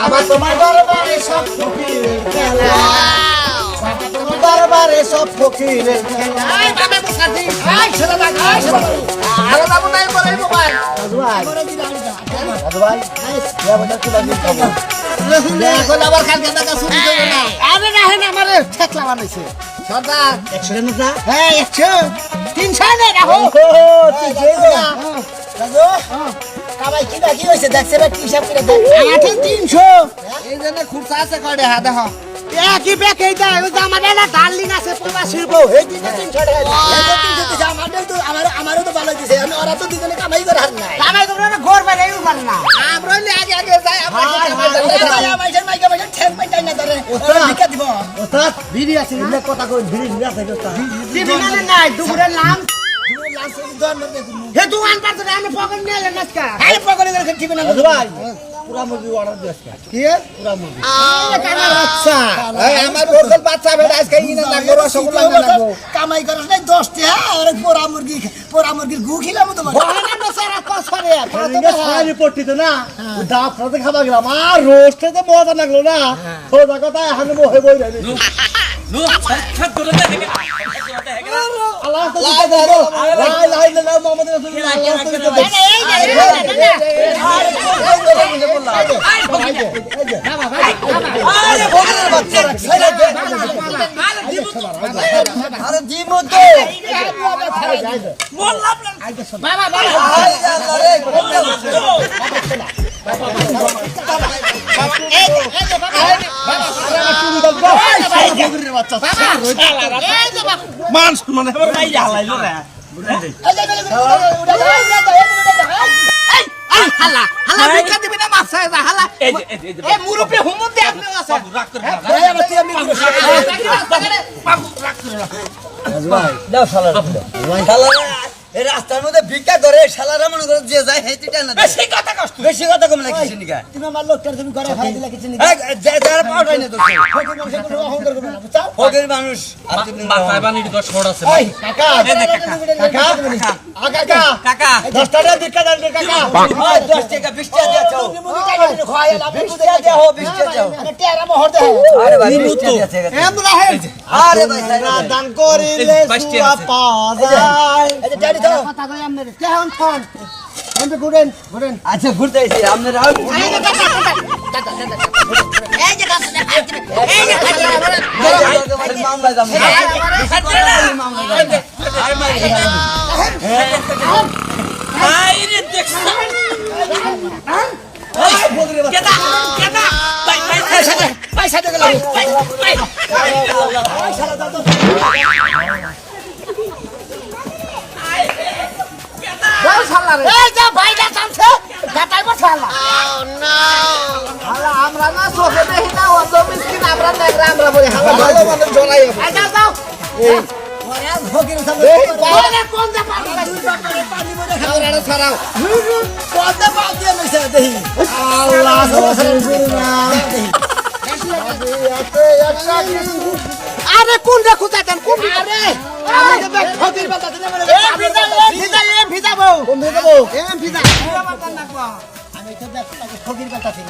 বাবা তোমার দরবারে সব ফকিরের খেলা বাবা তোমার দরবারে সব ফকিরের খেলা এই বাবা তো সাথী এই ছেলে ভাই এই ছেলে ভাই আরে বাবু নাই বলে মোবাইল দাদু ভাই ইয়া বড় কি লাগি খাবো এখন আবার কালকে টাকা চুরি করবে না আরে রাহেন আমারে ঠেকলা বানাইছে সর্দার 100 না হ্যাঁ 100 300 নেই রাখো ঠিক আছে দাদু কামাই কি বাকি হইছে দেখছে বা কি হিসাব করে দেখ আঠে 300 এই জন্য খুরসা আছে কয়টা হা দেখো একই ব্যাগ এইটা ওই যে আমাদের একটা ডার্লিং আছে প্রবাসীর বউ এই দিন 300 টাকা আমারও তো ভালো দিছে ওরা তো দুজনে কামাই করে হার নাই কামাই তোমরা না ঘর বাইরে উঠান না আমরা হইলে আগে আগে যাই আমরা ওস্তাদ বিড়ি আছে না কথা কই বিড়ি আছে ওস্তাদ দিবি না নাই দুপুরে লাঞ্চ হে দোকান পাতে আমি পকেট নিয়ে এলাম আজকে আরে পকড়ে করে ঠিক না দাদু ভাই পুরা মুরগি অর্ডার দিস কি পুরা মুরগি আচ্ছা আমার হোটেল বাচ্চা বেটা আজকে ইনা না করো সকল না লাগবো কামাই করছ নাই 10 টাকা আর পোড়া মুরগির গু খিলাম তোমার বহানা না সারা কসরে সারি পট্টি তো না ডাব ফ্রাতে খাবা গেলাম আর রোস্টে তো মজা লাগলো না সোজা কথা এখন বই বই যাই নো সাক্ষাৎ করে দেখে আল্লাহ তো দিতে দাও লাই লাই লাই মোহাম্মদ রাসূলুল্লাহ আল্লাহ তো দিতে দাও আরে বগলের বাচ্চা ছেড়ে দে আরে দিমু তো বললাম না বাবা বাবা আরে আল্লাহ রে এই যে বাবা বগলের বাচ্চা এই যে বাবা মান সম্মান এবার নাই হালাইলো রে হালা হালা ভিক্ষা দিবি না মাছ খায় হালা এই যে এই মুরুপে হুমুত দে আপনি আছে রাখ করে ভাই দাও শালা এই রাস্তার মধ্যে ভিক্ষা করে শালারা মনে করে যে যায় হেঁটে টানা বেশি কথা কষ্ট বেশি কথা কম না কিছু নিকা তুমি আমার লোকটার তুমি ঘরে খাই দিলা কিছু এই যারা পাউডাই না তো ফকির মানুষ আর তুমি মাথায় বানিয়ে তো শর্ট আছে এই কাকা কাকা কাকা কাকা 10 টাকা ভিক্ষা দেন কাকা 10 টাকা 20 টাকা দিয়ে চাও 20 টাকা দাও 20 টাকা দাও টেরা মোহর দে আরে ভাই 20 টাকা দিয়ে এমরা হে আরে ভাই দান করিলে সুয়া পাওয়া যায় এই যে ড্যাডি দাও কথা কই আমনে কেহন ফোন এমবে ঘুরেন ঘুরেন আচ্ছা ঘুরতে আইছি আপনারা এই যে কাছে এই যে মামলা দাম আইরে দেখছ কেদা কেদা ভাই ভাই পয়সা দে গেল বল শালা রে এই যে ভাইটা চালছে গাটাই বসালা ও নো শালা আমরা না সোফে দেখি না অত মিসকিন আমরা নেগরা আমরা বলি হালা ভালো মানুষ জলাই এই যাও যাও এই ফকির সামনে বলে কোন দে পানি পানি মধ্যে খাওয়াটা ছড়াও কত পাও দিয়ে লইছে দেহি আল্লাহ আরে কোন রে খুঁজাতেন কোন আরে আমাকে দেখ ফকির বাতাতে ভিজা বউ কোন দিয়ে দেবো ভিজা আমি তো দেখ ফকির কথা ছিল